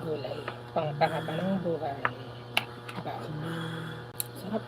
gulay. Pangpahaba ng buhay. Diba? Sarap.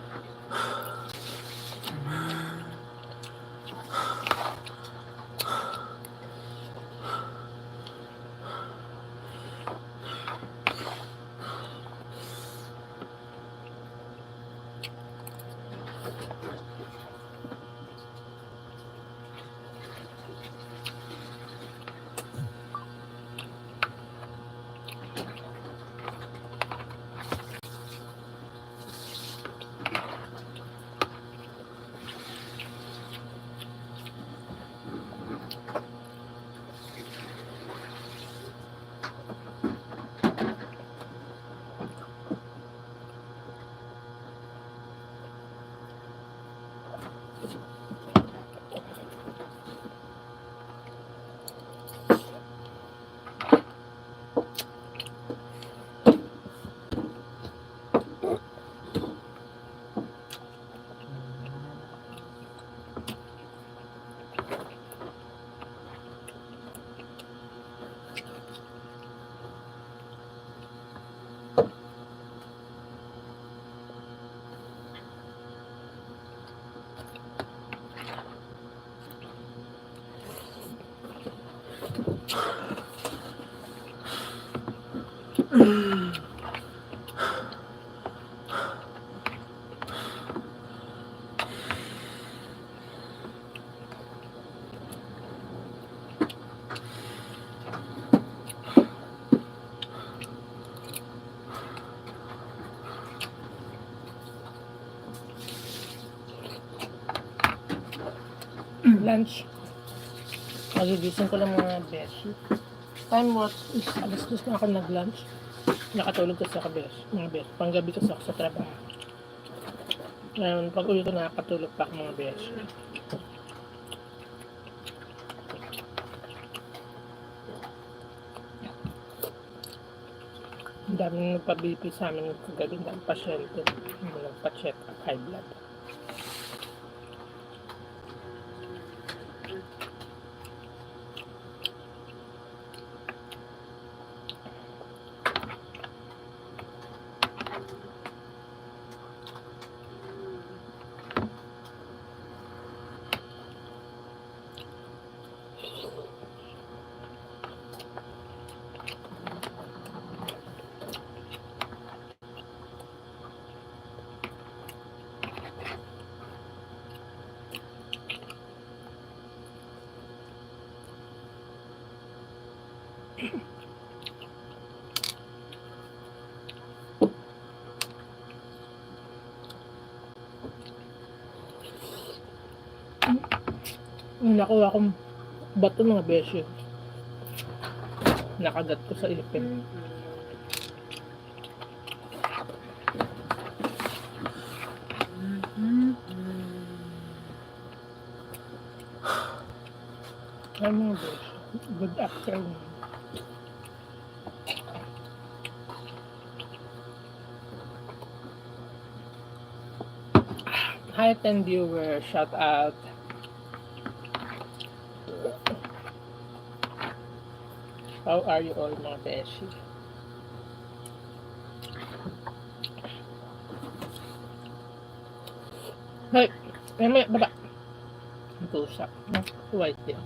Lunch. Magigising ko lang mga beshi. Time was is alas 2 na ako nag-lunch. Nakatulog kasi ako mga beshi. Panggabi kasi ako sa trabaho. Ngayon, pag uwi ko nakakatulog pa ako mga beshi. Ang daming nagpa-BP sa amin kagabi ng pasyente. Nagpa-check up high blood. Nakuha akong bato mga beshi. Nakagat ko sa ipin. Ay mga beshi. Good afternoon. Hi 10 viewers, shout out. How are you all mga beshi? Hey, may baba. Tusak. Whiting.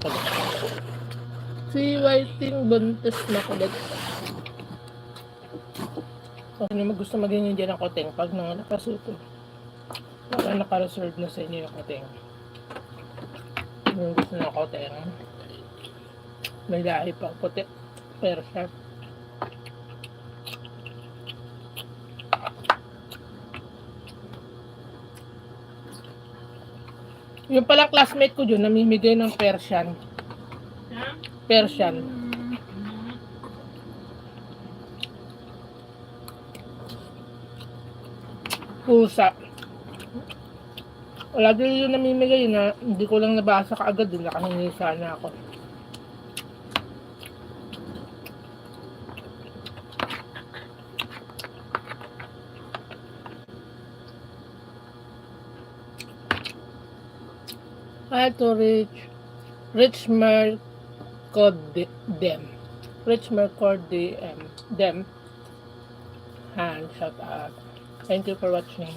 Si Whiting buntis na kulit. So, kung gusto maging dyan ng koteng pag nanganak kasi ito. Para naka-reserve na sa inyo yung koteng. Yung gusto ng koteng. May lahi pang puti. Pero siya. Yung palang classmate ko dyan, namimigay ng Persian. Persian. Pusa. Wala din yung namimigay na hindi ko lang nabasa kaagad din. Nakahingi sana ako. To Rich Mercodem. Rich Mercodem. Dem. Han, shout out. Thank you for watching.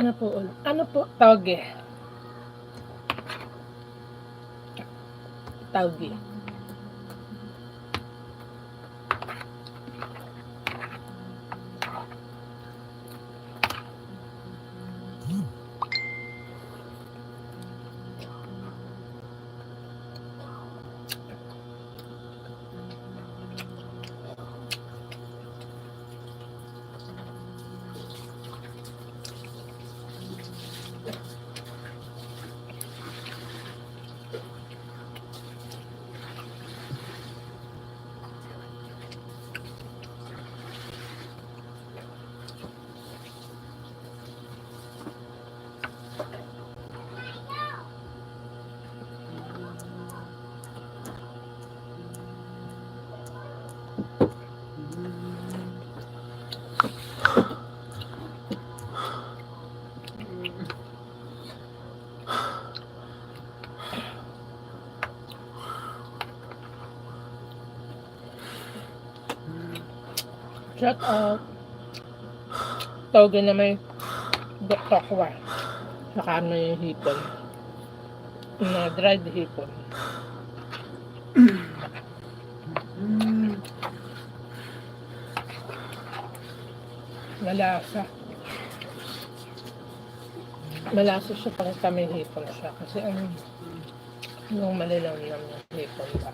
Ano po? Ano po? Tawge. Tawge. Shout out. Tawge na may tokwa. Saka may hipon. Na dried hipon. Malasa. Malasa siya pagka may hipon siya. Kasi yung malilamnam ng hipon ba.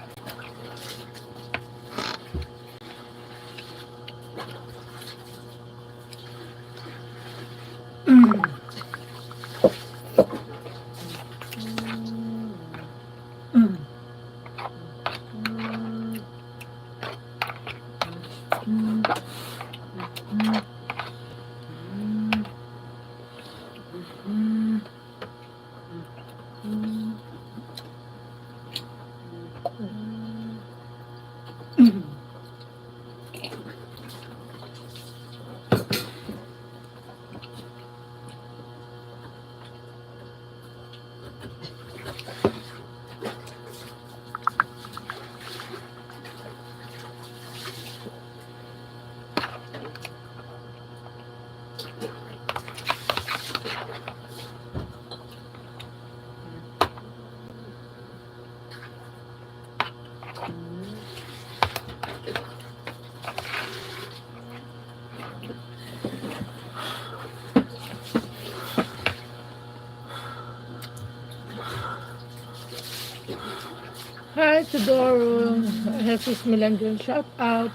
Hi, Tudoro. Happy Milandian. Shout out.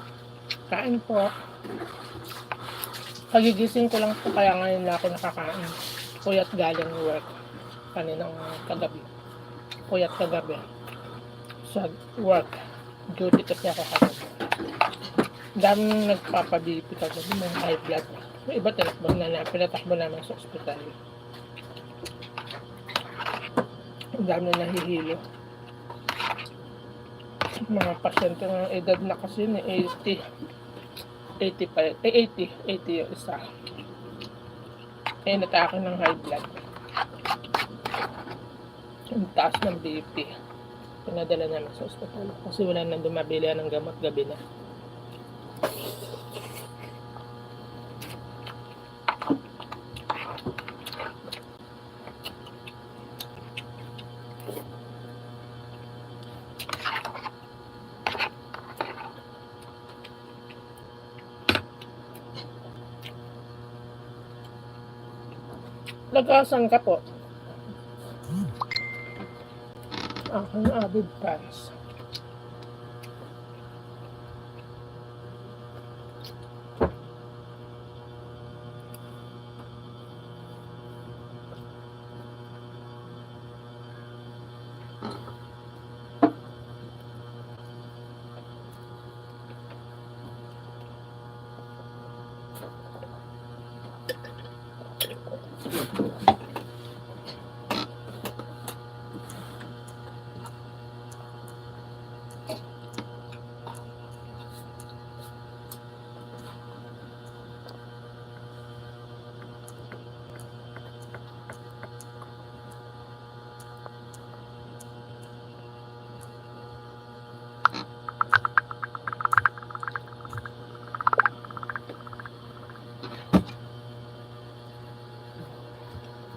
Kain po. Pagigising ko lang po kaya ngayon na ako nakakain. Puyat galing work. Kaninang kagabi. Puyat kagabi. Sa work. Duty kasi ako kagabi. Daming nagpapabipi kagabi. May high blood. Yung iba tinakbo na pinatakbo namin sa ospital. Ang dami na nahihilo. Mga pasyente ng edad na kasi ni 80 yung isa. Natake ng high blood. Ang taas ng BP. Pinadala namin sa ospital. Kasi wala nang dumabili ng gamot gabi na. Nagasan ka po. Aking avid fans.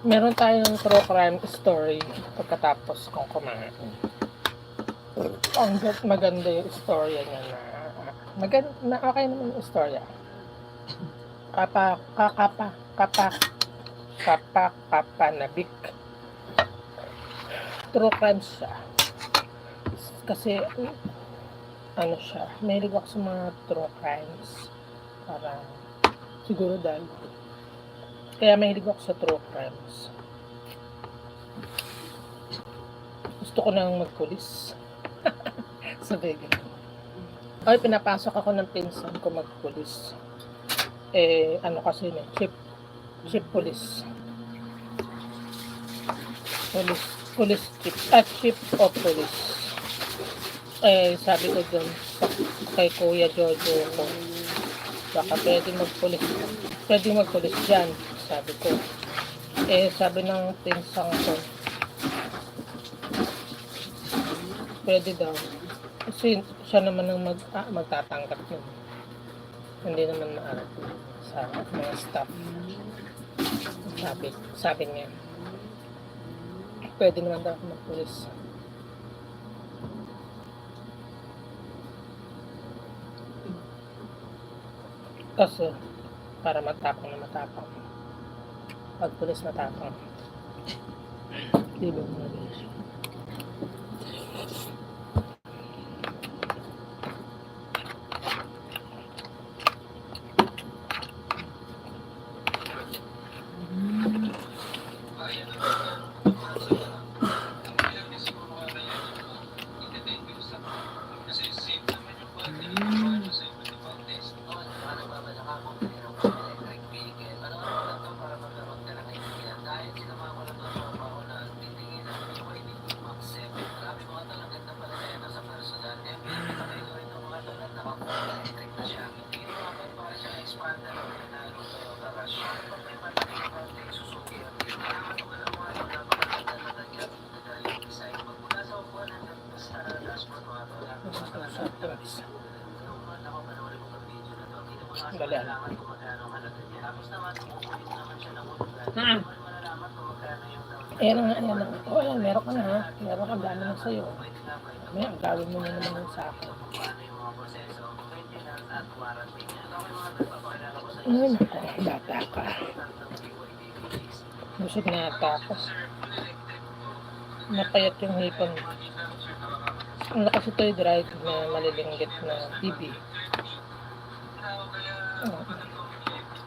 Meron tayong true crime story pagkatapos kong kumain. Ang maganda yung istorya niya na okay naman yung istorya. Kapanabik. True crime siya. Kasi ano siya, mahilig ako sa mga true crimes. Parang siguro dahil kaya mahilig ako sa true crimes. Gusto ko nang magpulis. Sabi ganun. Ay, pinapasok ako ng pinsan ko magpulis. Ano kasi yun chief police. Police chief. Chief of police. Sabi ko dun kay Kuya Jojo ko, baka pwede magpulis dyan. Sabi ko. Sabi ng pinsang ko, pwede daw. Kasi siya naman ang magtatanggap nun. Hindi naman naarap sa mga staff. Sabi niya, pwede naman daw ako magpulis. Kasi, para matapang na matapang. Pag pulis matapang. Di ba mga guys? Dali. Ayan nga. Ayan, meron ka na ha. Meron ka gano'n na sa'yo. May gawin mo na naman yung sa akin. Bata ka. Busog na ata ako. Napayat yung hipon. Ang lakas ito yung drive na malilinggit na TV.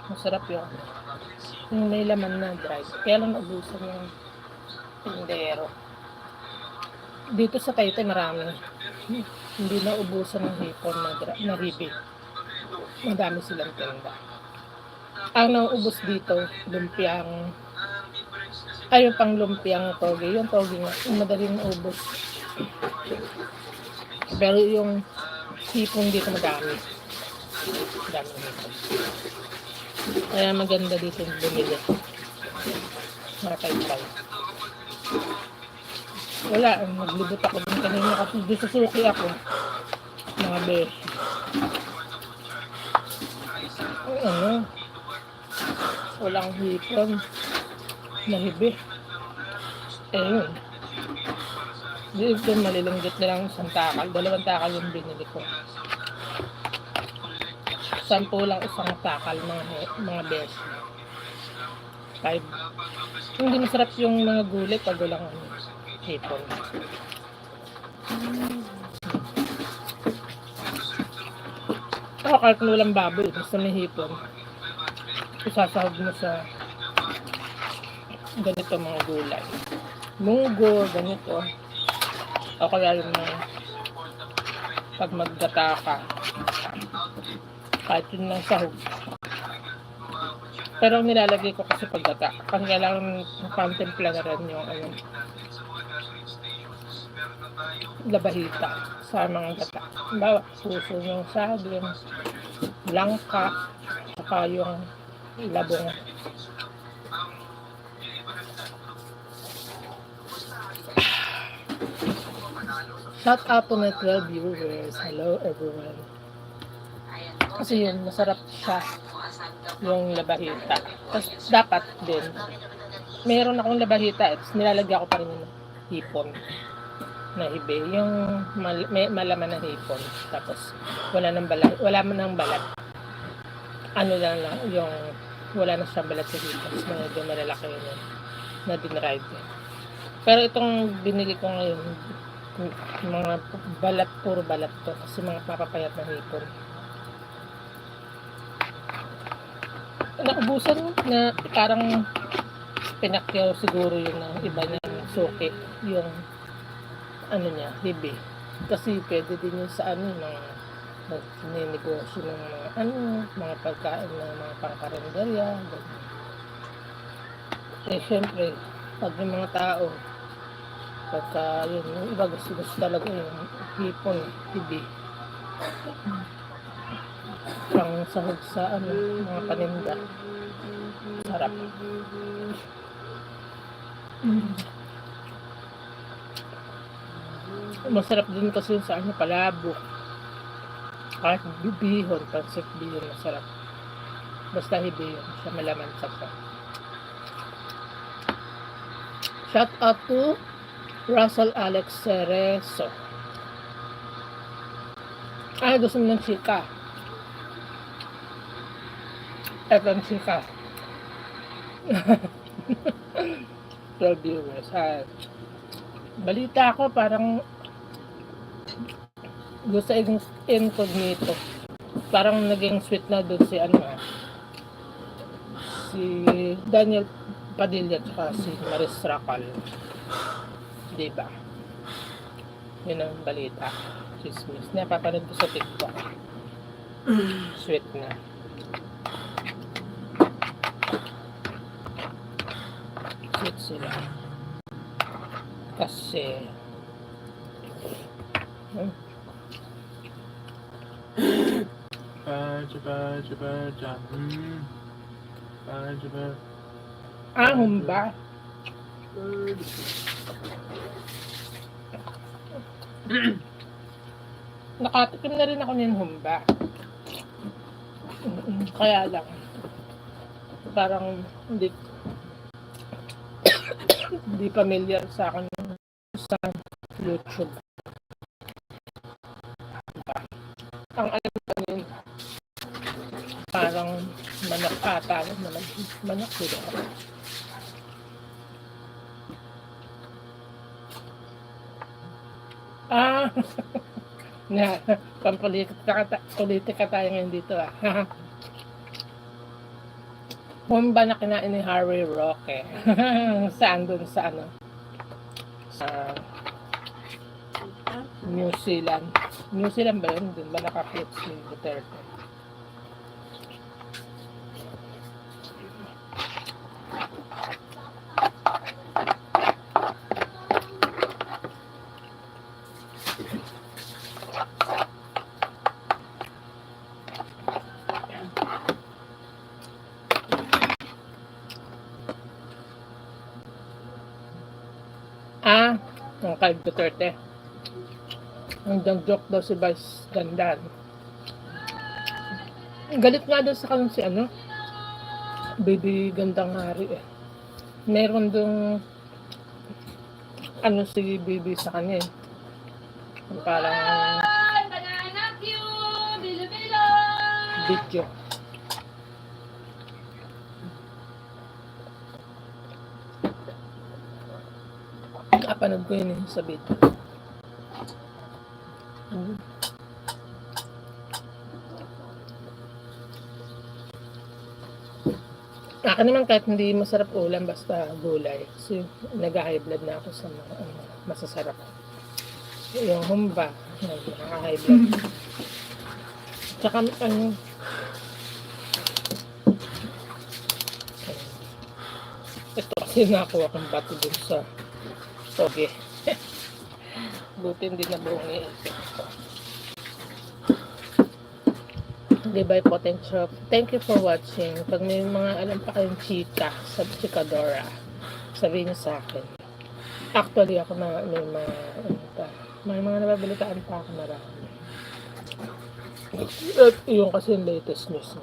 Masarap yung may laman na drive. Kaya lang naubusan yung tindero. Dito sa Taytay marami. Hindi naubusan ng hipon na ribi. Madami silang tinda. Ang nauubos dito, lumpiang yung pang lumpiang toge. Yung toge nga, yung madaling naubos. Pero yung hipon dito madami. Madami hipon. Kaya maganda dito yung bumili. Mga Taytay. Wala, naglibot ako dun kanina kasi dito susuki ako. Mga besh. Walang hipon. Nahibi. Yun. Dito malilinggit nilang isang takal. 2 takal yung binili ko. 10 lang isang takal mga besh. 5 Hindi masarap yung mga gulay pag walang hipon. Kahit walang baboy, basta may hipon, isasahog mo sa ganito mga gulay. Munggo, ganito. O kaya yung pag maggata ka, kahit yun lang sahog. Pero nilalagay ko kasi paggata. Kasi kailangan pantempla na rin yung labahita sa mga gata. Bawa, puso yung saging, langka, saka yung labong. Shout out to my 12 viewers. Hello everyone. Kasi yun, masarap siya yung labahita. Tapos dapat din, meron akong labahita, nilalagyan ko pa rin yung hipon na hibe, yung malaman na hipon. Tapos wala man ng balat. Ano lang yung wala na siyang balat sa hipon. Tapos medyo malalaki yun na dinride. Pero itong binili ko ngayon, mga balat, puro balat to. Kasi mga mapapayat na hipon. Naubusan na parang pinakyaw siguro yun ng iba niyang suki, yung niya, hibi. Kasi pwede din yun sa mga negosyo ng mga pagkain ng mga pangkarenderya. Eh syempre, pag yung mga tao, pagka yun, yung iba gusto talaga yung hipon, hibi. Pang sahog sa mga paninda. Sarap. Masarap din kasi sa palabok. Kahit bihon, pansik bihon, masarap. Basta hibi yun, sa malaman sa pa. Shout out to Russell Alex Cerezo. Gusto mo ng chika. Eto ang chika. 12 viewers. Balita ko parang gusto incognito. Parang naging sweet na doon si Daniel Padilla at si Maris Racal. Diba? Yun ang balita. Chismis. Napapanood ko sa TikTok. Sweet na. Sweet sila. Kasi humba. Nakatikim na rin ako ng humba. Kaya lang parang hindi familiar sa akin sa YouTube. Ang alam ko yun, parang manak ata, manak diba? Na politika tayo ngayon dito Humba na kinain ni Harry Roque. Saan dun sa sa New Zealand. New Zealand ba yun? Dun ba nakakit si Duterte? Ang kay Duterte. Ang joke daw si Vice Ganda. Galit nga daw sa kanya si Baby Gandang Hari Meron dong si Baby sa kanya Parang video. Napanood ko yun sa bito. Akin naman kahit hindi masarap ulam, basta gulay. Kasi nag-high blood na ako sa mga masasarap. Yung humba, nag-high blood. Tsaka ito kasi nakuha kong bato dun sa toge. Buti hindi na buong iisip ko. Goodbye potential. Thank you for watching. Pag may mga alam pa kayong chika sa chikadora, sabihin niyo sa akin. Actually ako na may mga nababalitaan pa ako marami. At yung kasi yung latest news.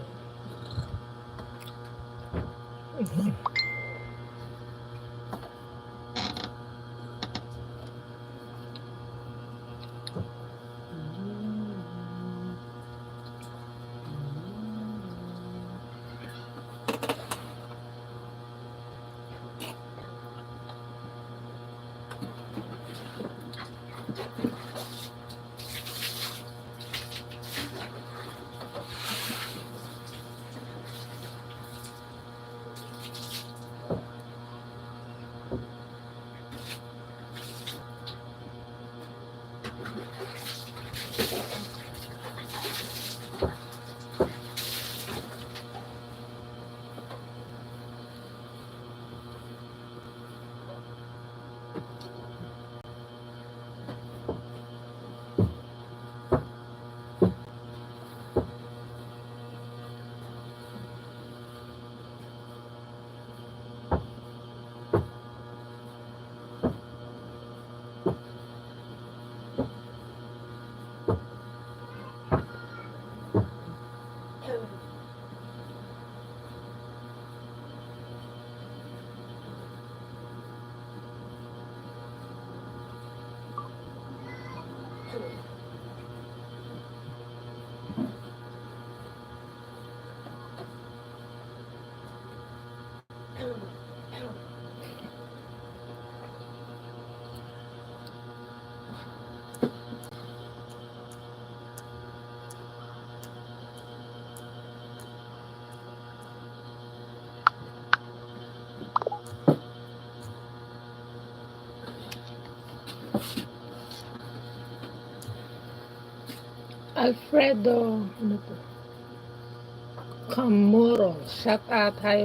Alfredo Camuro, shout out, hi,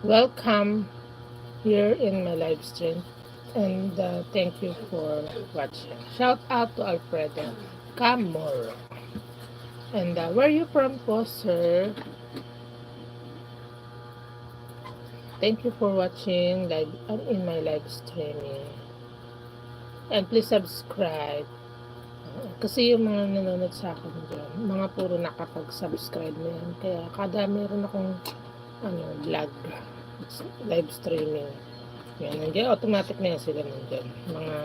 welcome here in my live stream, and thank you for watching. Shout out to Alfredo Camuro. And where are you from po, sir? Thank you for watching live in my live streaming, and please subscribe. Kasi yung mga nanonood sa akin dyan, mga puro nakapag-subscribe na yan. Kaya kada meron akong vlog, live streaming, yan, nandiyan, automatic na yan sila nandiyan. Mga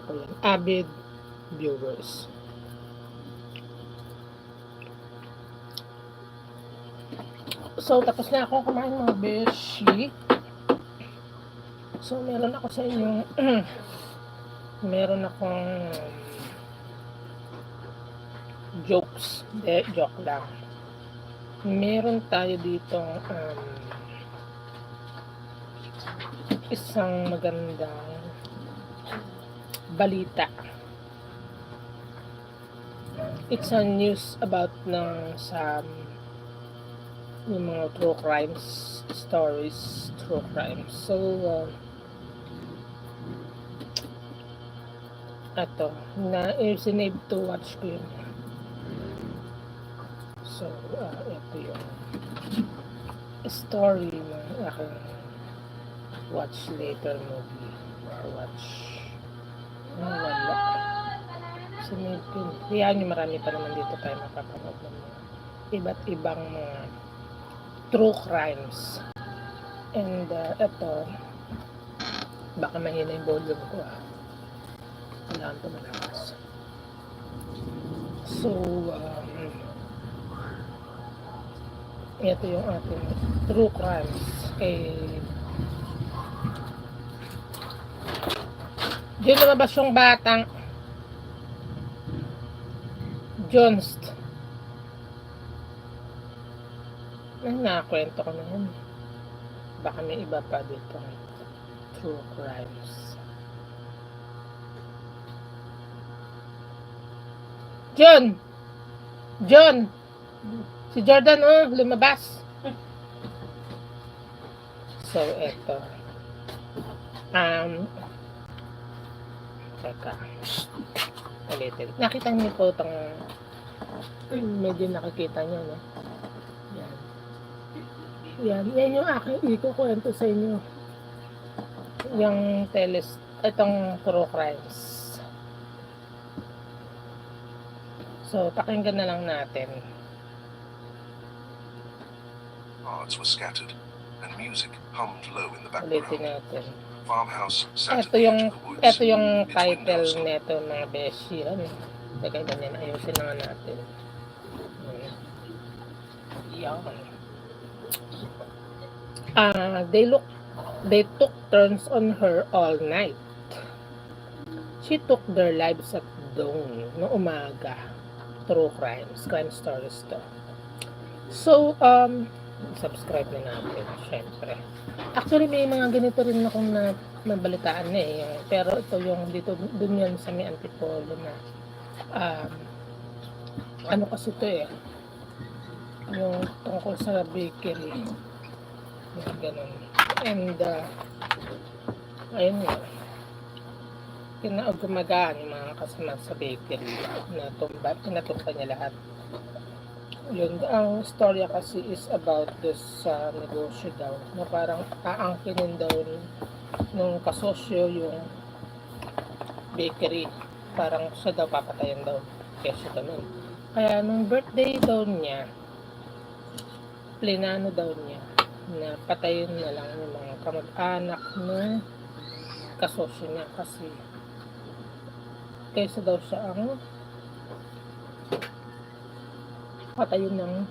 ko yan, avid viewers. So, tapos na ako kumain mga beshi. So, meron ako sa inyo meron akong jokes. Joke lang. Meron tayo dito isang magandang balita. It's a news about sa yung mga true crimes stories, true crimes. So, ato, sinave to watch ko yun. So, ito yung story ng aking watch later movie. Watch. Wala. Sinave ko yun. Kaya nyo, marami pa naman dito tayo makapanood ng mga iba't ibang mga true crimes. And, ito, baka mahina yung volume ko, kailangan ito malakas. So, ito yung ating true crimes kay Diyan lumabas yung batang Jones. Nakakwento ko na yan. Baka may iba pa dito. True crimes. John! Si Jordan, lumabas. So, eto. Teka. Ulitin. Nakita niyo po itong medyo nakikita niyo, no? Yan yung aking ikukwento sa inyo. Yung itong true crimes. So, pakinggan na lang natin. Cards were scattered and music hummed low in the Ulitin background. natin. Farmhouse sat at Ito the edge of the woods. ito yung its title windows nito, mga beshi. Teka, ganyan. Ayusin na nga natin. Yan. They took turns on her all night. She took their lives at dawn, no umaga. True crimes, crime stories to. So, subscribe na natin, syempre. Actually, may mga ganito rin akong nabalitaan na eh. Pero ito yung dito, dun yan sa may Antipolo na, ano kasi ito eh, yung tungkol sa bakery. Ganun. And, ayun nga, gumagaan yung mga kasama sa bakery na pinatumba niya lahat. Yun, ang storya kasi is about this negosyo daw na parang aangkinin daw nung kasosyo yung bakery, parang siya daw papatayan daw kasi ganun. Kaya nung birthday daw niya, plinano daw niya na patayin na lang yung mga kamag-anak ng kasosyo niya kasi kaysa daw siya ang patayin ng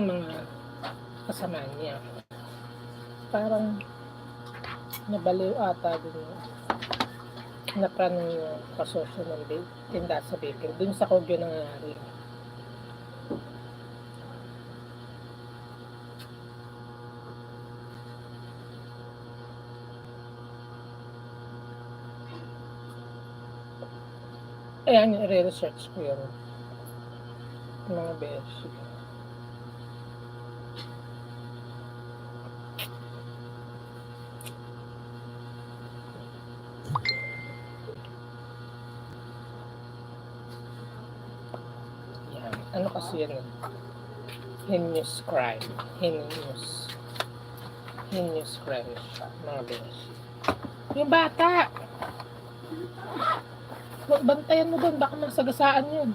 mga kasama niya. Parang nabaliw ata din na plano yung kasosyo ng tinda sa bakery. Dun sa Kogyo nangyari. Ayan, i-research ko yun. Mga beshi. Yan. Ano kasi yan? Heinous crime. Heinous crime siya. Mga beshi. Yung bata! Bantayan mo doon, baka masagasaan yun.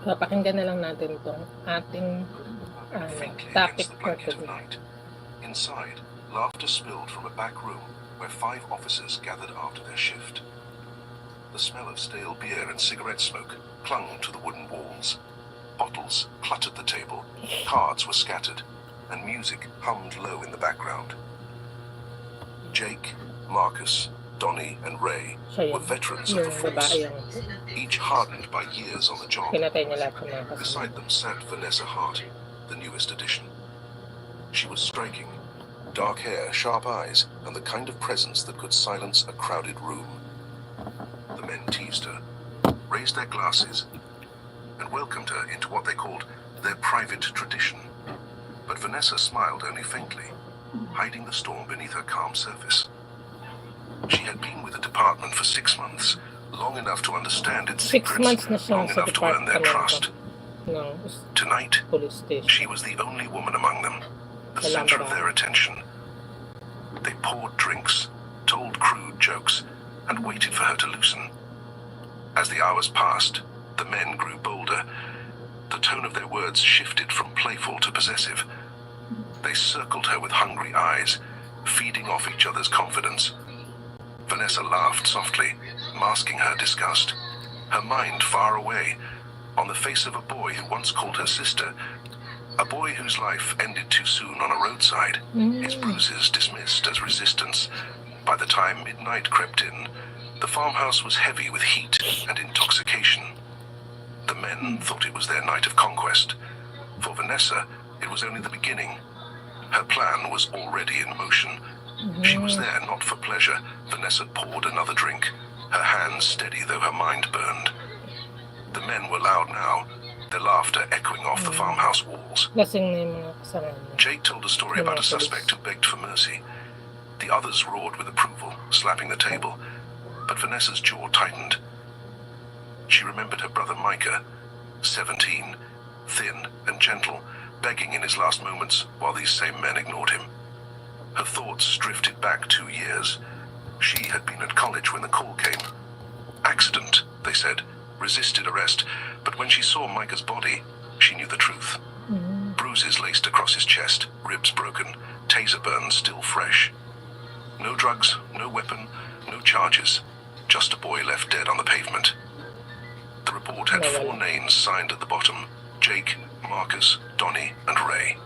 Papakinggan na lang natin itong ating topic for today. Inside, laughter spilled from a back room where 5 officers gathered after their shift. The smell of stale beer and cigarette smoke clung to the wooden walls. Bottles cluttered the table, cards were scattered, and music hummed low in the background. Jake, Marcus, Donnie, and Ray were veterans of the force, each hardened by years on the job. Beside them sat Vanessa Hart, the newest addition. She was striking, dark hair, sharp eyes, and the kind of presence that could silence a crowded room. The men teased her, raised their glasses, and welcomed her into what they called their private tradition. But Vanessa smiled only faintly, hiding the storm beneath her calm surface. She had been with the department for 6 months, long enough to understand its secrets, long enough to earn their trust. Tonight, she was the only woman among them, the center of their attention. They poured drinks, told crude jokes, and waited for her to loosen. As the hours passed, the men grew bolder. The tone of their words shifted from playful to possessive. They circled her with hungry eyes, feeding off each other's confidence. Vanessa laughed softly, masking her disgust. Her mind far away, on the face of a boy who once called her sister, A boy whose life ended too soon on a roadside, his bruises dismissed as resistance. By the time midnight crept in, the farmhouse was heavy with heat and intoxication. The men thought it was their night of conquest. For Vanessa, it was only the beginning. Her plan was already in motion. She was there not for pleasure. Vanessa poured another drink, her hands steady though her mind burned. The men were loud now, their laughter echoing off the farmhouse walls. Lasing na yung mga kasama niya. Jake told a story about a suspect who begged for mercy. The others roared with approval, slapping the table, but Vanessa's jaw tightened. She remembered her brother Micah, 17, thin and gentle, begging in his last moments while these same men ignored him. Her thoughts drifted back 2 years. She had been at college when the call came. Accident, they said, resisted arrest, but when she saw Micah's body, she knew the truth. Bruises laced across his chest, ribs broken, taser burns still fresh. No drugs, no weapon, no charges, just a boy left dead on the pavement. The report had 4 names signed at the bottom: Jake, Marcus, Donnie, and Ray.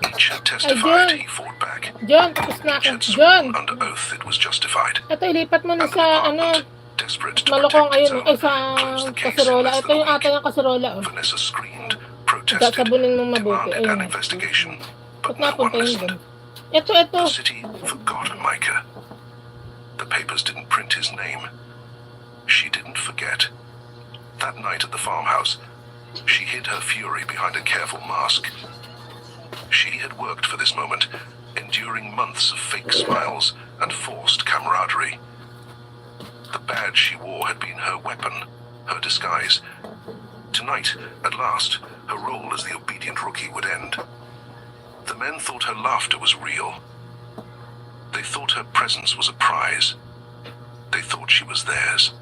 Each had testified he fought back. John, tapos na Each ako. had John! sworn under oath it was justified. Ito, ilipat mo na And the sa, department, desperate to malukong protect its ayun, own, ay sa closed the case in kaserola. less Ito than yung a ata week. yung kaserola, oh. Vanessa screamed, protested, Sasabunin mong mabuti. demanded an Ayun. investigation, Ba't but no one napunta yun listened. dun? Ito. The city forgot Micah. The papers didn't print his name. She didn't forget. That night at the farmhouse, she hid her fury behind a careful mask. She had worked for this moment, enduring months of fake smiles and forced camaraderie. The badge she wore had been her weapon, her disguise. Tonight, at last, her role as the obedient rookie would end. The men thought her laughter was real. They thought her presence was a prize. They thought she was theirs.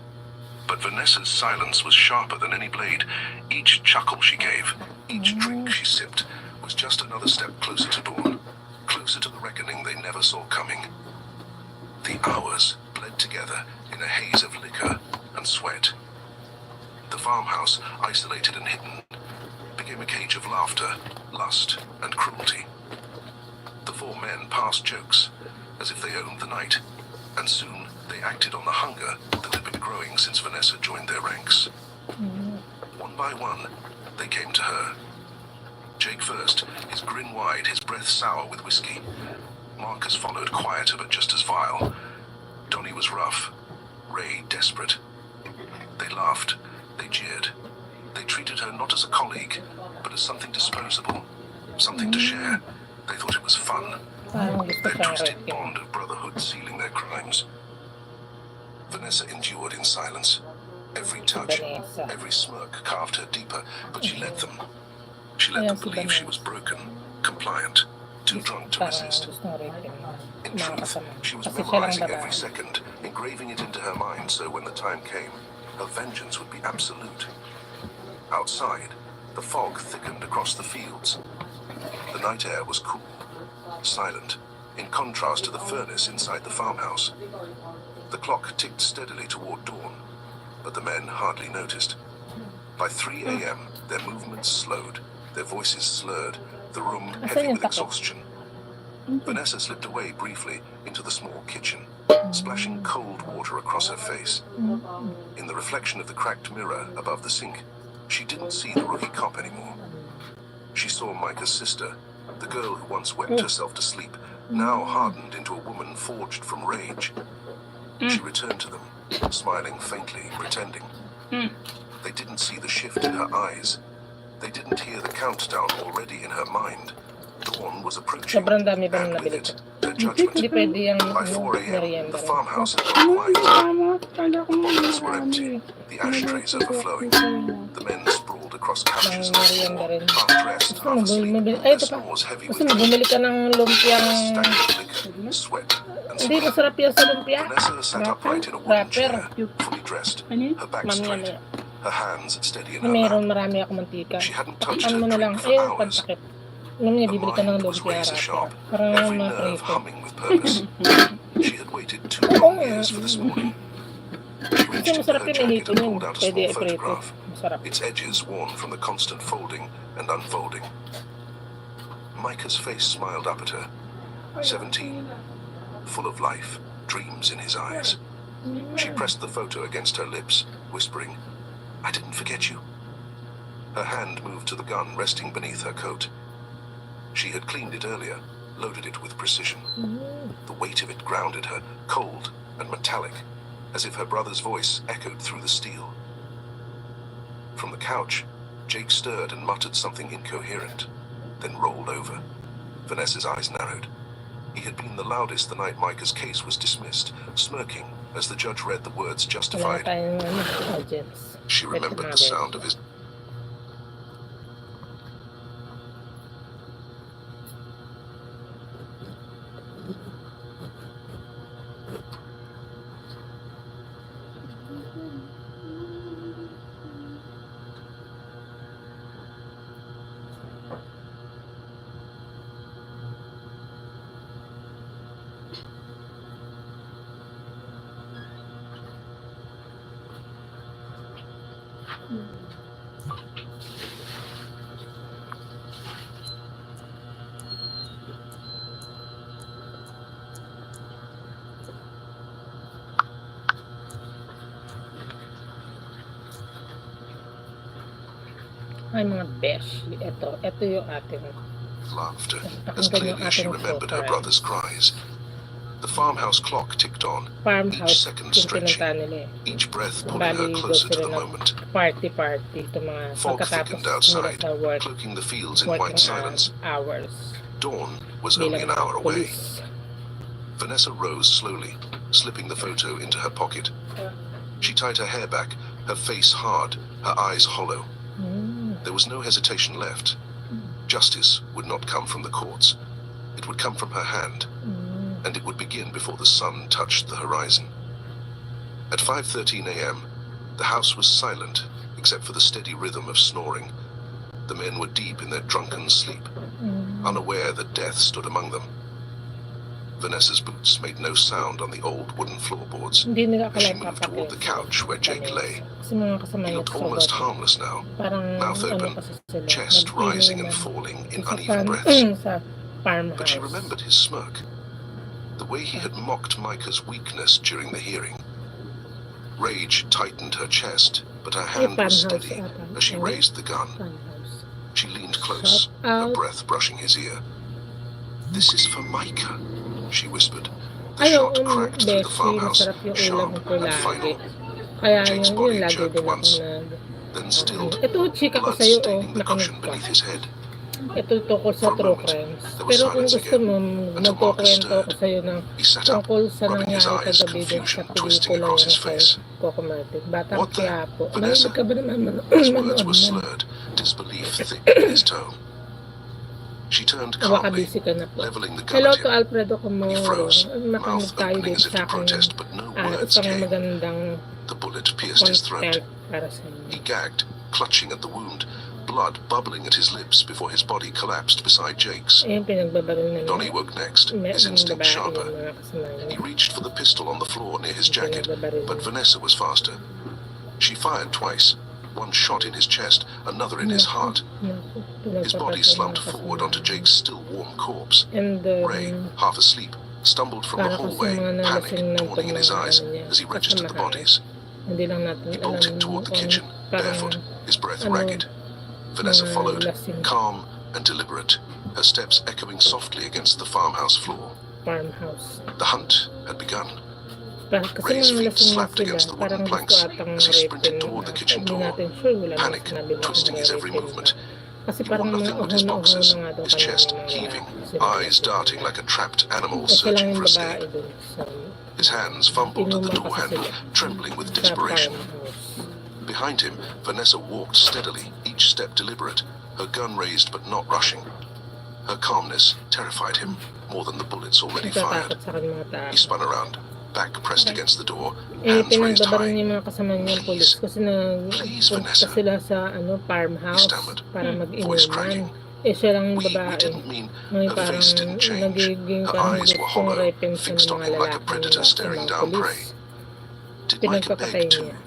But Vanessa's silence was sharper than any blade. Each chuckle she gave, each drink she sipped, was just another step closer to dawn, closer to the reckoning they never saw coming. The hours bled together in a haze of liquor and sweat. The farmhouse, isolated and hidden, became a cage of laughter, lust, and cruelty. The 4 men passed jokes, as if they owned the night, and soon they acted on the hunger that had been growing since Vanessa joined their ranks. One by one, they came to her. Jake first, his grin wide, his breath sour with whiskey. Marcus followed, quieter but just as vile. Donnie was rough, Ray desperate. They laughed, they jeered. They treated her not as a colleague, but as something disposable, something to share. They thought it was fun, Parang gusto their siyang twisted wrecking. bond of brotherhood sealing their crimes. Vanessa endured in silence. Every touch, Vanessa. every smirk carved her deeper, but she let them. She let them Ayan si believe she Vanessa. was broken, compliant, too drunk to Parang resist. gusto ng wrecking. In Mga truth, kasama. she was Kasi siya lang memorizing babae. every second, engraving it into her mind so when the time came, her vengeance would be absolute. Outside, the fog thickened across the fields. The night air was cool, silent, in contrast to the furnace inside the farmhouse. The clock ticked steadily toward dawn, but the men hardly noticed. By 3 a.m., their movements slowed, their voices slurred, the room heavy with exhaustion. Vanessa slipped away briefly into the small kitchen, splashing cold water across her face. In the reflection of the cracked mirror above the sink, she didn't see the rookie cop anymore. She saw Micah's sister, the girl who once wept herself to sleep, now hardened into a woman forged from rage. She returned to them, smiling faintly, pretending. They didn't see the shift in her eyes. They didn't hear the countdown already in her mind. Dawn was approaching, Sobrang dami ba and nung with nabili it, ko? their judgment. Hindi pwede yung By 4 a.m., merienda the rin. farmhouse had gone quiet. Tama, kala ko Bottles were empty, the ashtrays overflowing. The men sprawled across couches on the Merienda floor, rin. half dressed, Gusto half mo asleep, bumili? Ay, their ito pa. snores heavy Gusto with mo bumili ka ng lumpiang... stagnant liquor, sweat, and Hindi, smoke. masarap yan sa lumpia. Vanessa sat upright in a wooden Rapper. chair, fully dressed, her back Mamaya straight, na. her hands steady in her Meron lap. marami ako mantika. She hadn't touched Pakitaan her mo na lang. drink for Ayun, hours. pantakip. Alam niya, Her bibili ka ng mind was lumpia razor rapper. sharp, Parang every mga nerve krito. humming with purpose. She had waited 2 long years for this morning. She Kasi reached into masarap her yung jacket inipon and yun. pulled out a Pwede small i-prito. photograph, Masarap. its edges worn from the constant folding and unfolding. Micah's face smiled up at her. 17, full of life, dreams in his eyes. She pressed the photo against her lips, whispering, "I didn't forget you." Her hand moved to the gun resting beneath her coat. She had cleaned it earlier, loaded it with precision. The weight of it grounded her, cold and metallic, as if her brother's voice echoed through the steel. From the couch, Jake stirred and muttered something incoherent, then rolled over. Vanessa's eyes narrowed. He had been the loudest the night Micah's case was dismissed, smirking as the judge read the words Wala justified. tayong audience. She remembered the sound of his Ay, mga besh. Ito yung ating laughter, as clearly as she remembered her brother's cries. The farmhouse clock ticked on, each farmhouse. second Yung stretching, pinunta nila eh. each breath pulling her Bali, closer to sila the moment. party. Ito mga Fog pagkatapos thickened nila outside, sa work, cloaking the fields in white silence. hours. Dawn was only Bilang an hour away. police. Vanessa rose slowly, slipping the photo into her pocket. She tied her hair back, her face hard, her eyes hollow. There was no hesitation left. Justice would not come from the courts. It would come from her hand, and it would begin before the sun touched the horizon. At 5:13 a.m., the house was silent, except for the steady rhythm of snoring. The men were deep in their drunken sleep, unaware that death stood among them. Vanessa's boots made no sound on the old wooden floorboards Hindi nila as she akala moved toward the couch where Jake lay. Kasi mga kasama He niya looked sa almost work. harmless now, Parang mouth open, kasi sila, chest nag-inom rising and naman. falling in Sa uneven breaths. sa farmhouse. But she remembered his smirk, the way he had mocked Micah's weakness during the hearing. Rage tightened her chest, but her hand was steady as she raised the gun. Farmhouse. She leaned close, her breath brushing his ear. "This is for Micah," she whispered. The shot cracked through the farmhouse, masarap yung ulam sharp ko and lagi. final. Kaya Jake's yun body lagi jerked din ako once, nag... then stilled, Ito, chika ko blood sa'yo, staining the nakinig cushion ka. beneath his head. Ito tungkol sa For a true moment, crimes. there was Pero kung silence gusto again, mo, until Marcus magkukwento ko stirred. sa'yo ng He sat up, tungkol sa rubbing his nangyari eyes, kagabi din sa confusion twisting pelikula across yung his face. Cocomatic. Batang What the- Quiapo. Vanessa? Narinig ka ba naman His words were manood? slurred, disbelief thick in his tone. She turned Baka calmly, busy ka na po. leveling the gun Hello at to him. Alfredo Comoro. He froze, Makinig mouth tayo opening dito as if sa to aking protest, but no words isang came. magandang The bullet pierced his throat. content para sa inyo. He gagged, clutching at the wound, blood bubbling at his lips before his body collapsed beside Jake's. Ayun, pinagbabaril na Donnie woke next, his instinct babae sharper. yung mga kasama niya. He reached for the pistol on the floor near his jacket, but Vanessa was faster. She fired twice, one shot in his chest, another in his heart. His body slumped forward onto Jake's still warm corpse. And Ray, half asleep, stumbled from the para kasi hallway, mga panic nalasing ng dawning in his eyes as he registered the bodies. Hindi lang natin He bolted toward the kitchen, barefoot, his breath ragged. Vanessa mga followed, lasing calm and deliberate, her steps echoing softly against the farmhouse floor. farmhouse. The hunt had begun. Kasi Ray's mga feet lasing slapped sila, against the wooden parang planks gusto atang as he sprinted rapin toward the na. kitchen Hindi door, natin sure, wala naman panic sinabi na twisting his every rapin. movement. Kasi He parang knew nothing but his uhuno boxes, na nga daw his chest kanina mga heaving, sila. eyes darting like a trapped animal Kasi lang searching yung for escape. babae dun sa His hands fumbled at the inuman door kasi handle, sila trembling with sa desperation. farmhouse. Behind him, Vanessa walked steadily, each step deliberate, her gun raised but not rushing. Her calmness terrified him more than the bullets already fired. Natatakot sa kanyang mga tao. He spun around, back pressed against the door, Eh, hands raised pinagbabaril high. niya yung mga kasama niyang polis kasi Please, nagpunta Vanessa. sila sa farmhouse He stammered, para voice cracking. mag-inuman. Eh, siya lang yung We babae. didn't mean. Ngayon Her parang face didn't change. nagiging Her parang eyes were gustong hollow, rapin sa fixed on mga him like a lalaki predator staring down prey. Did Micah Pinagpapatay beg too? niya.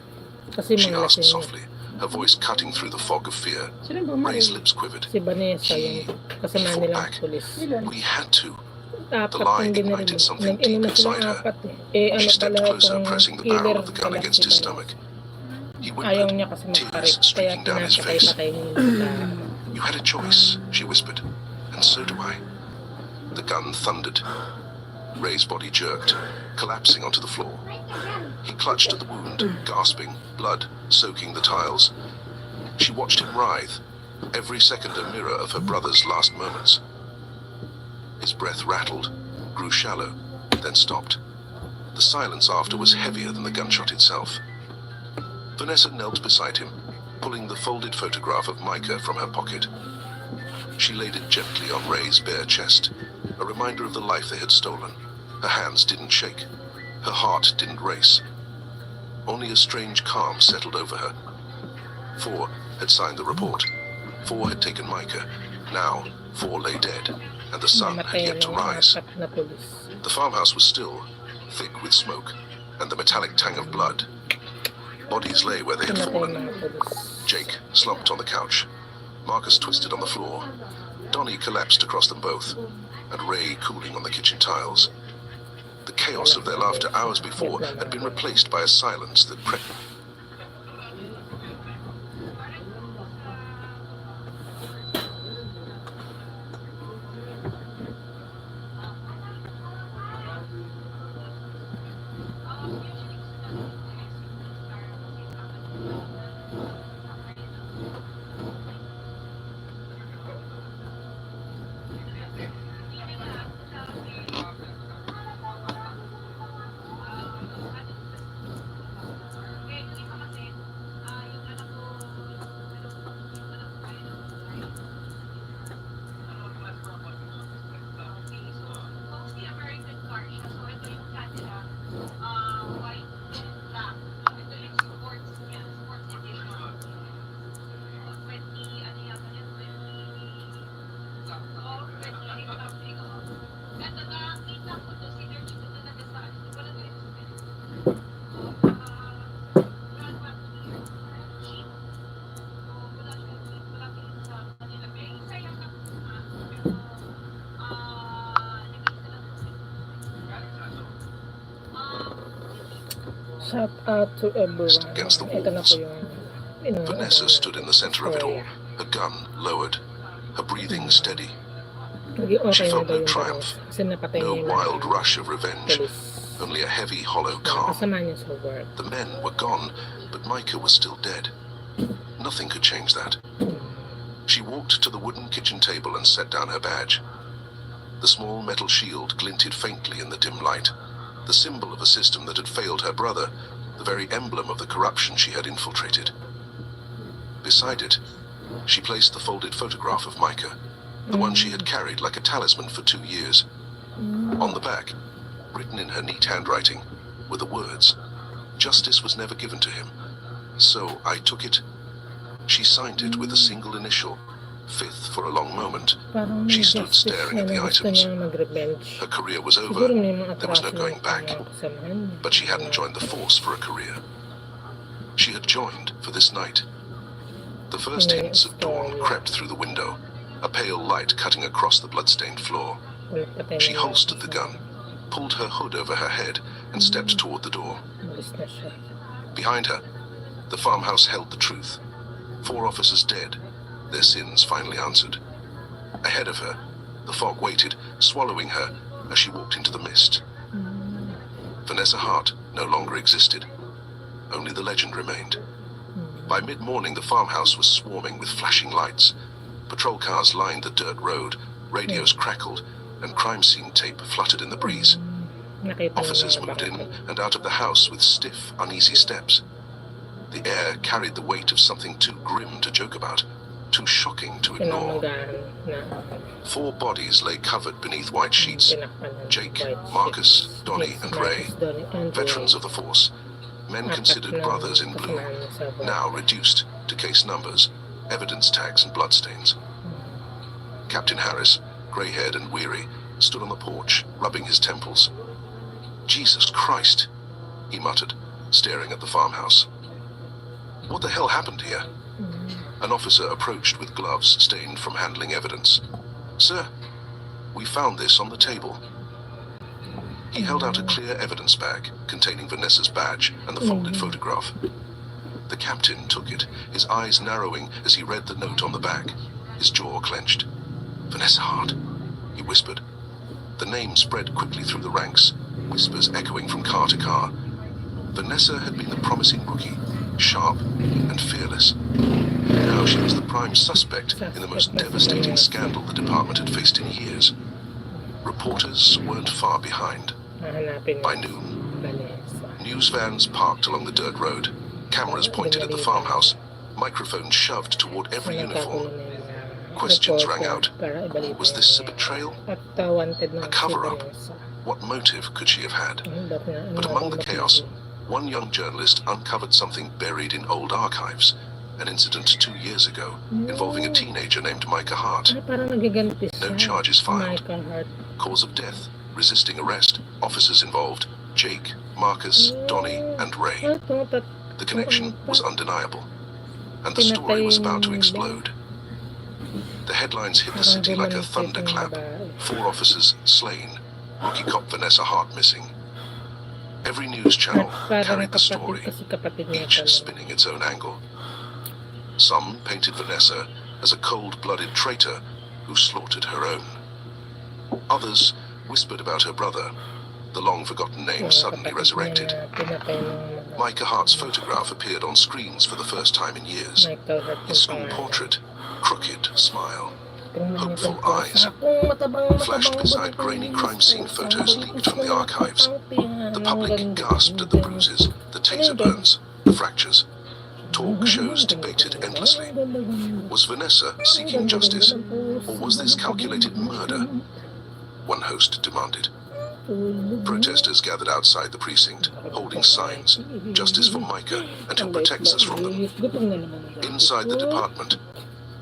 Kasi She mga asked lasing niya. softly, her voice cutting through the fog of fear. Sino ba Ray's lips quivered. Si Vanessa, yung kasama Fought nilang back. pulis. We had to. Apat lie yung ignited binaril. something Nag-inom na deep silang inside her. apat eh. She stepped Pala closer, itong pressing the killer barrel of the gun pala against si his Vanessa. stomach. He Ayaw whimpered, niya kasi tears magparip, kaya streaking down his face. pinapatay-patay niya. You had a choice, she whispered, and so do I. The gun thundered. Ray's body jerked, collapsing onto the floor. He clutched at the wound, gasping, blood soaking the tiles. She watched him writhe, every second a mirror of her brother's last moments. His breath rattled, grew shallow, then stopped. The silence after was heavier than the gunshot itself. Vanessa knelt beside him, pulling the folded photograph of Micah from her pocket. She laid it gently on Ray's bare chest, a reminder of the life they had stolen. Her hands didn't shake. Her heart didn't race. Only a strange calm settled over her. 4 had signed the report. 4 had taken Micah. Now 4 lay dead, and the sun had yet to rise. The farmhouse was still, thick with smoke, and the metallic tang of blood. Bodies lay where they had fallen. Jake slumped on the couch. Marcus twisted on the floor. Donnie collapsed across them both, and Ray cooling on the kitchen tiles. The chaos of their laughter hours before had been replaced by a silence that crept. Shout out to everyone. Against the Ito na walls. po yung Vanessa stood in the center of it all, her gun lowered, her breathing steady. She felt no triumph, no wild rush of revenge, only a heavy, hollow calm. The men were gone, but Micah was still dead. Nothing could change that. She walked to the wooden kitchen table and set down her badge. The small metal shield glinted faintly in the dim light, the symbol of a system that had failed her brother, the very emblem of the corruption she had infiltrated. Beside it, she placed the folded photograph of Micah, the one she had carried like a talisman for 2 years. On the back, written in her neat handwriting, were the words, "Justice was never given to him, so I took it." She signed it with a single initial, 5th for a long moment. She stood staring at the items. Her career was over. There was no going back. But she hadn't joined the force for a career. She had joined for this night. The first hints of dawn crept through the window, a pale light cutting across the blood-stained floor. She holstered the gun, pulled her hood over her head, and stepped toward the door. Behind her, the farmhouse held the truth. 4 officers dead, their sins finally answered. Ahead of her, the fog waited, swallowing her as she walked into the mist. Vanessa Hart no longer existed. Only the legend remained. By mid-morning, the farmhouse was swarming with flashing lights. Patrol cars lined the dirt road, radios crackled, and crime scene tape fluttered in the breeze. Officers moved in and out of the house with stiff, uneasy steps. The air carried the weight of something too grim to joke about, too shocking to ignore. 4 bodies lay covered beneath white sheets. Jake, Marcus, Donnie, and Ray, veterans of the force, men considered brothers in blue, now reduced to case numbers, evidence tags, and bloodstains. Captain Harris, grey-haired and weary, stood on the porch, rubbing his temples. "Jesus Christ," he muttered, staring at the farmhouse. What the hell happened here? An officer approached with gloves stained from handling evidence. Sir, we found this on the table. He held out a clear evidence bag containing Vanessa's badge and the folded photograph. The captain took it, his eyes narrowing as he read the note on the bag. His jaw clenched. Vanessa Hart, he whispered. The name spread quickly through the ranks, whispers echoing from car to car. Vanessa had been the promising rookie, sharp and fearless. Now she was the prime suspect in the most devastating scandal the department had faced in years. Reporters weren't far behind. By noon, news vans parked along the dirt road, cameras pointed at the farmhouse, microphones shoved toward every uniform. Questions rang out. Was this a betrayal? A cover-up? What motive could she have had? But among the chaos, one young journalist uncovered something buried in old archives. An incident 2 years ago involving a teenager named Micah Hart. No charges filed. Cause of death, resisting arrest. Officers involved, Jake, Marcus, Donnie, and Ray. The connection was undeniable. And the story was about to explode. The headlines hit the city like a thunderclap. 4 officers slain. Rookie cop Vanessa Hart missing. Every news channel carried the story, each spinning its own angle. Some painted Vanessa as a cold-blooded traitor who slaughtered her own. Others whispered about her brother, the long-forgotten name suddenly resurrected. Micah Hart's photograph appeared on screens for the first time in years. His school portrait, crooked smile, hopeful eyes, flashed beside grainy crime scene photos leaked from the archives. The public gasped at the bruises, the taser burns, the fractures. Talk shows debated endlessly. Was Vanessa seeking justice, or was this calculated murder? One host demanded. Protesters gathered outside the precinct, holding signs, "Justice for Micah and who protects us from them." Inside the department,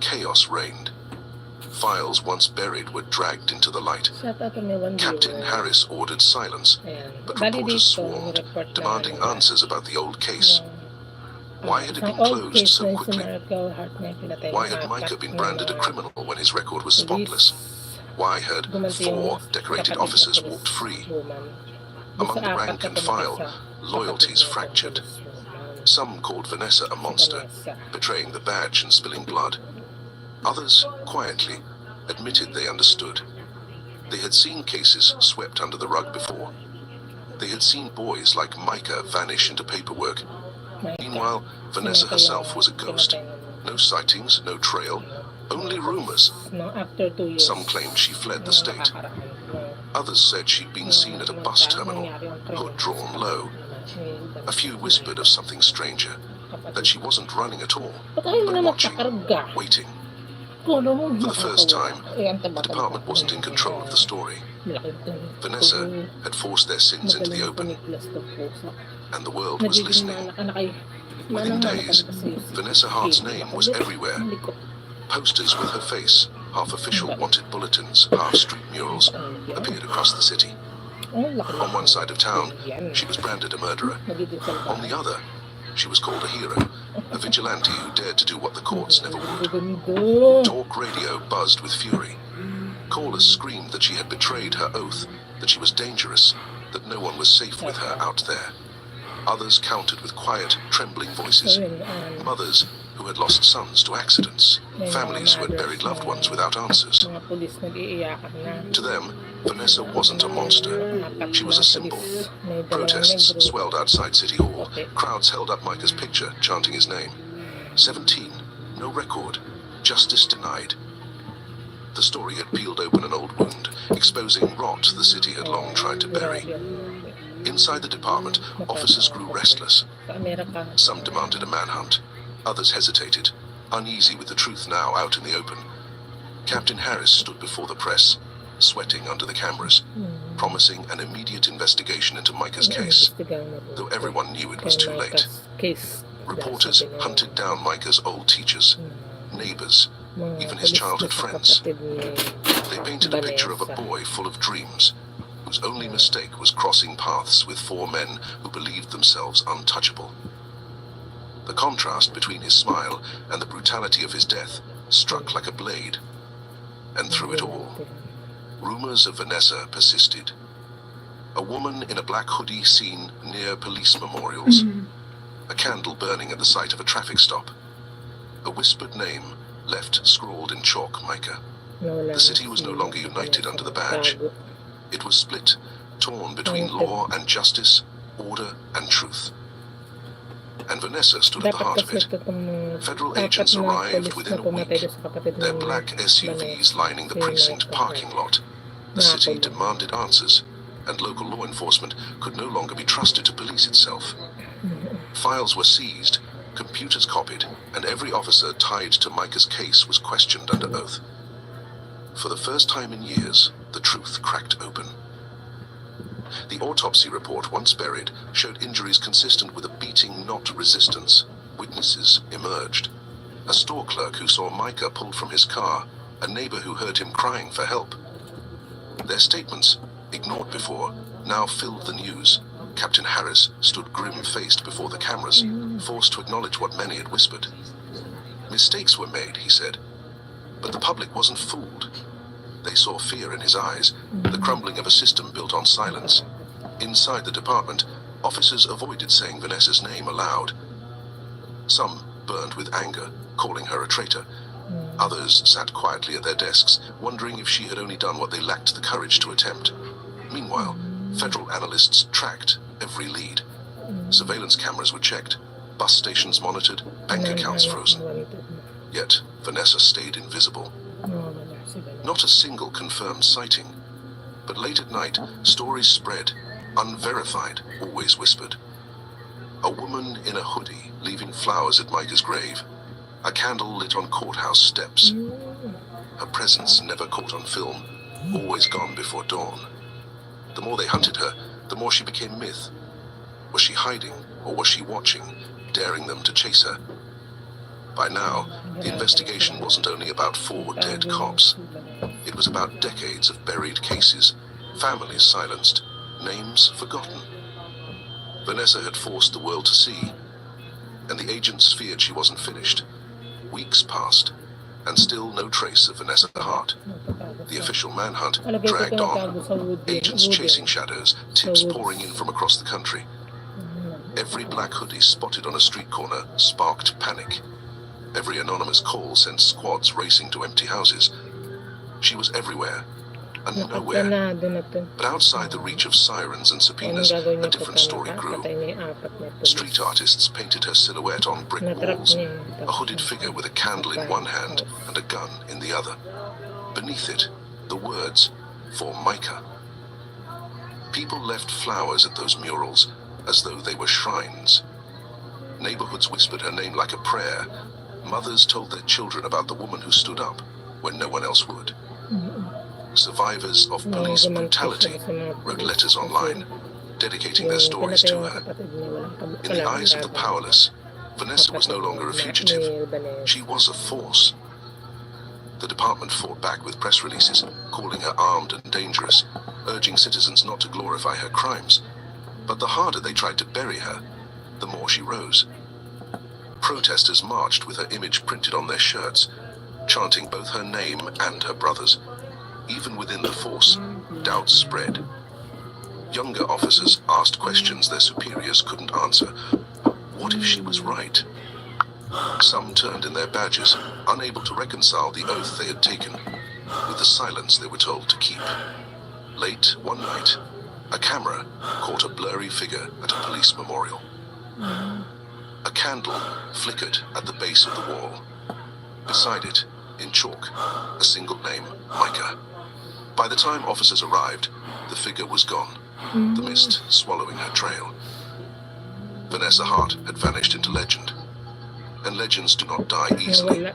chaos reigned. Files once buried were dragged into the light. Captain Harris ordered silence, but reporters swarmed, demanding answers about the old case. Why had it been closed so quickly? Why had Micah been branded a criminal when his record was spotless? Why had 4 decorated officers walked free? Among the rank and file, loyalties fractured. Some called Vanessa a monster, betraying the badge and spilling blood. Others, quietly, admitted they understood. They had seen cases swept under the rug before. They had seen boys like Micah vanish into paperwork. Meanwhile, Vanessa herself was a ghost. No sightings, no trail, only rumors. Some claimed she fled the state. Others said she'd been seen at a bus terminal, hood drawn low. A few whispered of something stranger, that she wasn't running at all, but watching, waiting. For the first time, the department wasn't in control of the story. Vanessa had forced their sins into the open, and the world was listening. Within days, Vanessa Hart's name was everywhere. Posters with her face, half official wanted bulletins, half street murals, appeared across the city. On one side of town, she was branded a murderer. On the other, she was called a hero, a vigilante who dared to do what the courts never would. Talk radio buzzed with fury. Callers screamed that she had betrayed her oath, that she was dangerous, that no one was safe with her out there. Others countered with quiet, trembling voices. Mothers who had lost sons to accidents, families who had buried loved ones without answers. To them, Vanessa wasn't a monster. She was a symbol. Protests swelled outside City Hall. Crowds held up Micah's picture, chanting his name. 17, no record, justice denied. The story had peeled open an old wound, exposing rot the city had long tried to bury. Inside the department, officers grew restless. Some demanded a manhunt. Others hesitated, uneasy with the truth now out in the open. Captain Harris stood before the press, sweating under the cameras, promising an immediate investigation into Micah's case, though everyone knew it was too late. Reporters hunted down Micah's old teachers, neighbors, even his childhood friends. They painted a picture of a boy full of dreams, whose only mistake was crossing paths with 4 men who believed themselves untouchable. The contrast between his smile and the brutality of his death struck like a blade. And through it all, rumors of Vanessa persisted. A woman in a black hoodie seen near police memorials. A candle burning at the site of a traffic stop. A whispered name left scrawled in chalk mica. The city was no longer united under the badge. It was split, torn between law and justice, order and truth. And Vanessa stood at the heart of it. Federal agents arrived within a week, their black SUVs lining the precinct parking lot. The city demanded answers, and local law enforcement could no longer be trusted to police itself. Files were seized, computers copied, and every officer tied to Micah's case was questioned under oath. For the first time in years, the truth cracked open. The autopsy report, once buried, showed injuries consistent with a beating, not resistance. Witnesses emerged. A store clerk who saw Micah pulled from his car, a neighbor who heard him crying for help. Their statements, ignored before, now filled the news. Captain Harris stood grim-faced before the cameras, forced to acknowledge what many had whispered. Mistakes were made, he said, but the public wasn't fooled. They saw fear in his eyes, the crumbling of a system built on silence. Inside the department, officers avoided saying Vanessa's name aloud. Some burned with anger, calling her a traitor. Others sat quietly at their desks, wondering if she had only done what they lacked the courage to attempt. Meanwhile, federal analysts tracked every lead. Surveillance cameras were checked, bus stations monitored, bank accounts frozen. Yet, Vanessa stayed invisible. Not a single confirmed sighting. But late at night, stories spread, unverified, always whispered. A woman in a hoodie leaving flowers at Micah's grave. A candle lit on courthouse steps. Her presence never caught on film, always gone before dawn. The more they hunted her, the more she became myth. Was she hiding, or was she watching, daring them to chase her? By now, the investigation wasn't only about 4 dead cops. It was about decades of buried cases, families silenced, names forgotten. Vanessa had forced the world to see, and the agents feared she wasn't finished. Weeks passed, and still no trace of Vanessa Hart. The official manhunt dragged on, agents chasing shadows, tips pouring in from across the country. Every black hoodie spotted on a street corner sparked panic. Every anonymous call sent squads racing to empty houses. She was everywhere and nowhere. But outside the reach of sirens and subpoenas, a different story grew. Street artists painted her silhouette on brick walls, a hooded figure with a candle in one hand and a gun in the other. Beneath it, the words, "For Micah." People left flowers at those murals as though they were shrines. Neighborhoods whispered her name like a prayer. Mothers told their children about the woman who stood up when no one else would. Survivors of police brutality wrote letters online, dedicating their stories to her. In the eyes of the powerless, Vanessa was no longer a fugitive. She was a force. The department fought back with press releases, calling her armed and dangerous, urging citizens not to glorify her crimes. But the harder they tried to bury her, the more she rose. Protesters marched with her image printed on their shirts, chanting both her name and her brother's. Even within the force, doubts spread. Younger officers asked questions their superiors couldn't answer. What if she was right? Some turned in their badges, unable to reconcile the oath they had taken with the silence they were told to keep. Late one night, a camera caught a blurry figure at a police memorial. A candle flickered at the base of the wall. Beside it, in chalk, a single name, Micah. By the time officers arrived, the figure was gone, the mist swallowing her trail. Vanessa Hart had vanished into legend, and legends do not die easily.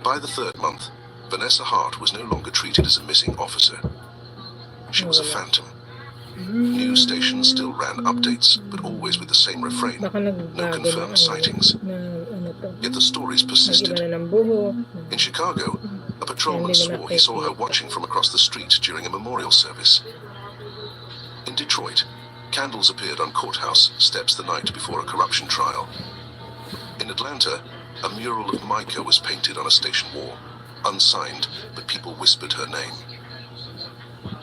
By the 3rd month, Vanessa Hart was no longer treated as a missing officer. She was a phantom. News stations still ran updates, but always with the same refrain: no confirmed sightings. Yet the stories persisted. In Chicago, a patrolman swore he saw her watching from across the street during a memorial service. In Detroit, candles appeared on courthouse steps the night before a corruption trial. In Atlanta, a mural of Micah was painted on a station wall, unsigned, but people whispered her name.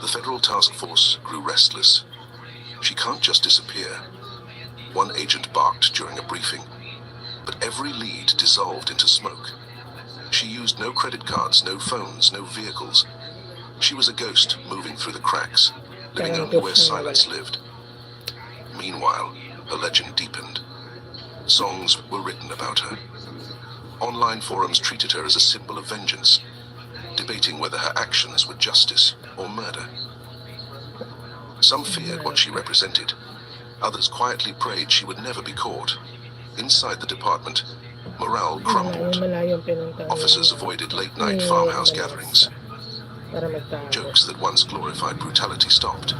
The federal task force grew restless. She can't just disappear. One agent barked during a briefing, but every lead dissolved into smoke. She used no credit cards, no phones, no vehicles. She was a ghost moving through the cracks, living only where silence lived. Meanwhile, her legend deepened. Songs were written about her. Online forums treated her as a symbol of vengeance, debating whether her actions were justice or murder. Some feared what she represented. Others quietly prayed she would never be caught. Inside the department, morale crumbled. Officers avoided late-night farmhouse gatherings. Jokes that once glorified brutality stopped.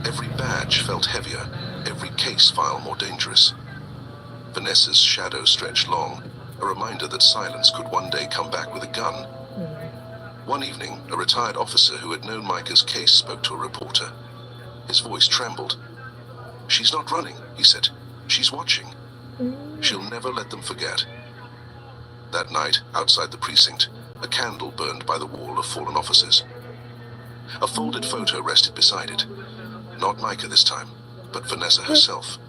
Every badge felt heavier, every case file more dangerous. Vanessa's shadow stretched long, a reminder that silence could one day come back with a gun. One evening, a retired officer who had known Micah's case spoke to a reporter. His voice trembled. "She's not running," he said. "She's watching. She'll never let them forget." That night, outside the precinct, a candle burned by the wall of fallen officers. A folded photo rested beside it. Not Micah this time, but Vanessa herself,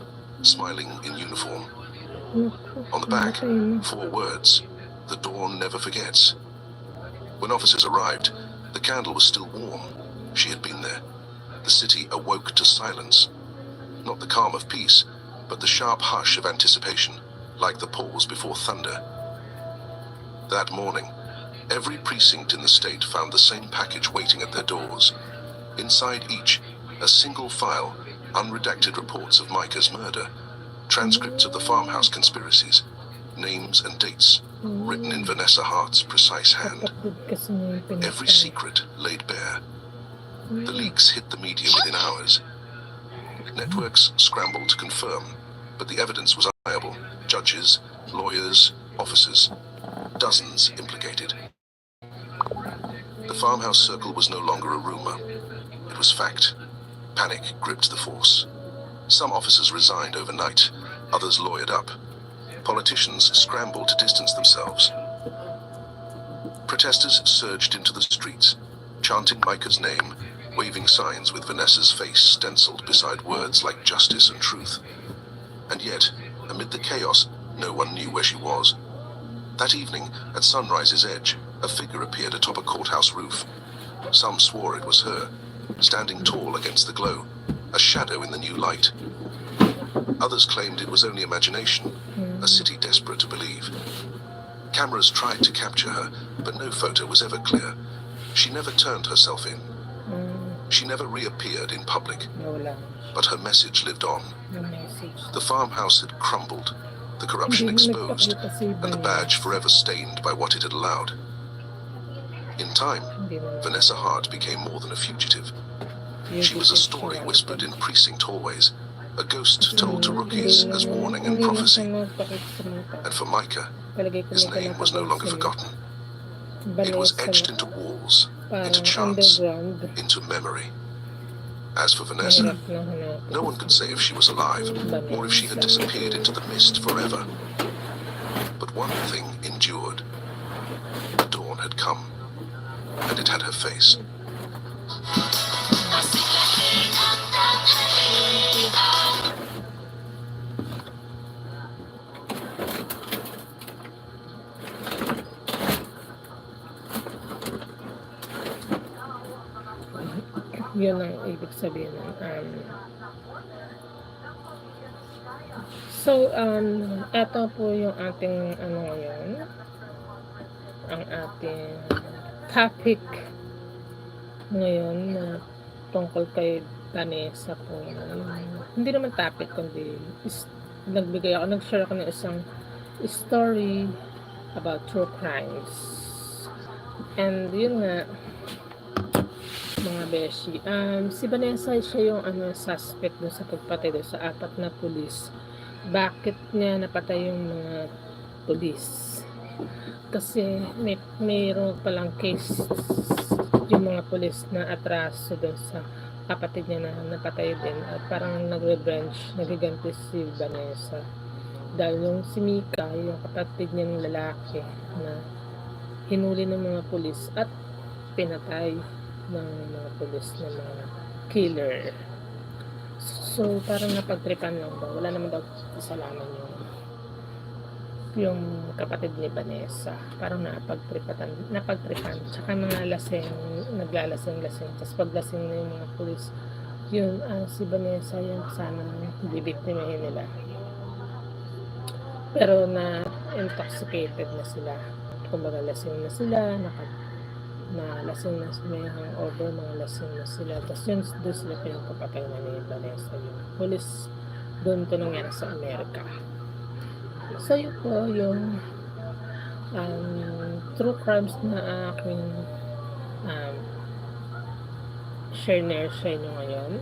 smiling in uniform. On the back, 4 words: "The dawn never forgets." When officers arrived, the candle was still warm. She had been there. The city awoke to silence. Not the calm of peace, but the sharp hush of anticipation, like the pause before thunder. That morning, every precinct in the state found the same package waiting at their doors. Inside each, a single file, unredacted reports of Micah's murder, transcripts of the farmhouse conspiracies, names and dates, written in Vanessa Hart's precise hand. Every secret laid bare. The leaks hit the media within hours. Networks scrambled to confirm, but the evidence was undeniable. Judges, lawyers, officers, dozens implicated. The farmhouse circle was no longer a rumor. It was fact. Panic gripped the force. Some officers resigned overnight, others lawyered up. Politicians scrambled to distance themselves. Protesters surged into the streets, chanting Micah's name, waving signs with Vanessa's face stenciled beside words like justice and truth. And yet, amid the chaos, no one knew where she was. That evening, at sunrise's edge, a figure appeared atop a courthouse roof. Some swore it was her, standing tall against the glow, a shadow in the new light. Others claimed it was only imagination, a city desperate to believe. Cameras tried to capture her, but no photo was ever clear. She never turned herself in. She never reappeared in public. But her message lived on. The farmhouse had crumbled, the corruption exposed, and the badge forever stained by what it had allowed. In time, Vanessa Hart became more than a fugitive. She was a story whispered in precinct hallways, a ghost told to rookies as warning and prophecy. And for Micah, his name was no longer forgotten. It was etched into walls, into charts, into memory. As for Vanessa, no one could say if she was alive, or if she had disappeared into the mist forever. But one thing endured. The dawn had come, and it had her face. Yun ang ibig sabihin. Eto po yung ating ngayon. Ang ating topic ngayon na tungkol kay Vanessa po. Hindi naman topic, kundi nag-share ako ng isang story about true crimes. And yun nga, mga beshi, si Vanessa, siya yung suspect dun sa pagpatay dun sa 4 na pulis. Bakit niya napatay yung mga pulis? Kasi mayroon palang case yung mga pulis na atraso dun sa kapatid niya na napatay din, at parang nag-revenge, nagiganti si Vanessa dahil yung si Mika, yung kapatid niya ng lalaki na hinuli ng mga pulis at pinatay ng mga pulis na mga killer. So parang napagtripan lang daw, wala naman daw kasalanan yung kapatid ni Vanessa, parang napagtripan, tsaka mga lasing, naglalasing-lasing, tapos paglasing na yung mga pulis, yun, si Vanessa yung sana bibiktimahin nila, pero na intoxicated na sila, kumbaga lasing na sila, lasing na may hangover, mga lasing na sila, tapos yun doon sila pinagpapatay na ni Vanessa, yung pulis. Doon to nangyari sa Amerika. So yun po yung true crimes na aking share sa inyo ngayon.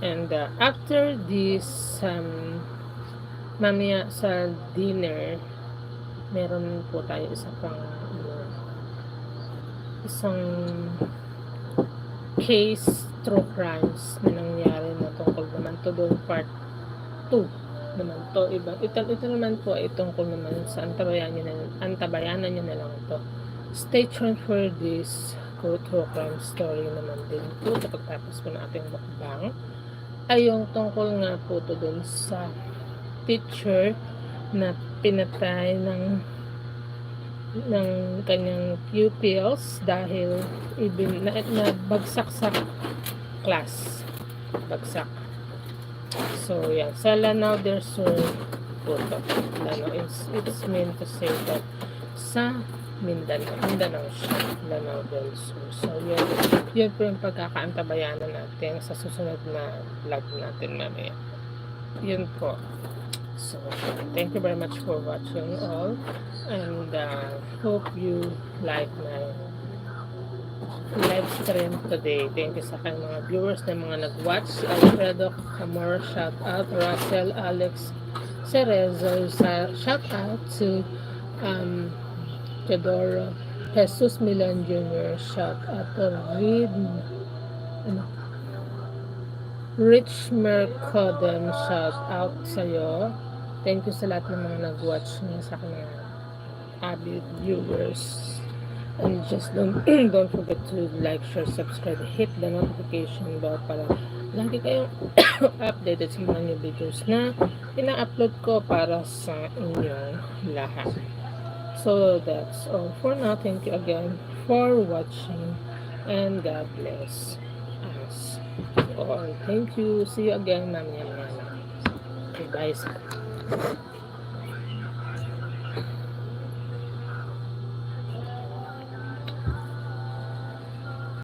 And after this mamaya sa dinner, meron po tayo isang case true crimes na nangyari na tungkol naman to doon, part 2 naman to, ito naman po ay tungkol naman sa antabayanan nyo na lang to. Stay tuned for this true crime story naman din po sa pagtapos po ng ating mukbang, ay yung tungkol nga po to dun sa teacher na pinatay ng kanyang pupils dahil bagsak sa class, bagsak. So yeah, sa Lanao del Sur po to. Lanao, it's meant to say that sa Mindanao siya, Lanao del Sur. So yun po yung pagkakaantabayanan natin sa susunod na vlog natin mamaya. Yun po. So thank you very much for watching all, and hope you like my live stream today. Thank you sa aking mga viewers na mga nag-watch. Alfredo Camor, shout out. Russell Alex Cerezo, shout out to Teodoro Jesus Milan Jr., shout out to Rich Mercodem, shout out sa'yo. Thank you sa lahat ng mga nag-watch niya, sa aking mga avid viewers. And just don't forget to like, share, subscribe, hit the notification bell para lagi kayong updated sa mga new videos na ina-upload ko para sa inyong lahat. So that's all for now. Thank you again for watching, and God bless us all. Thank you. See you again mamaya. Okay, bye.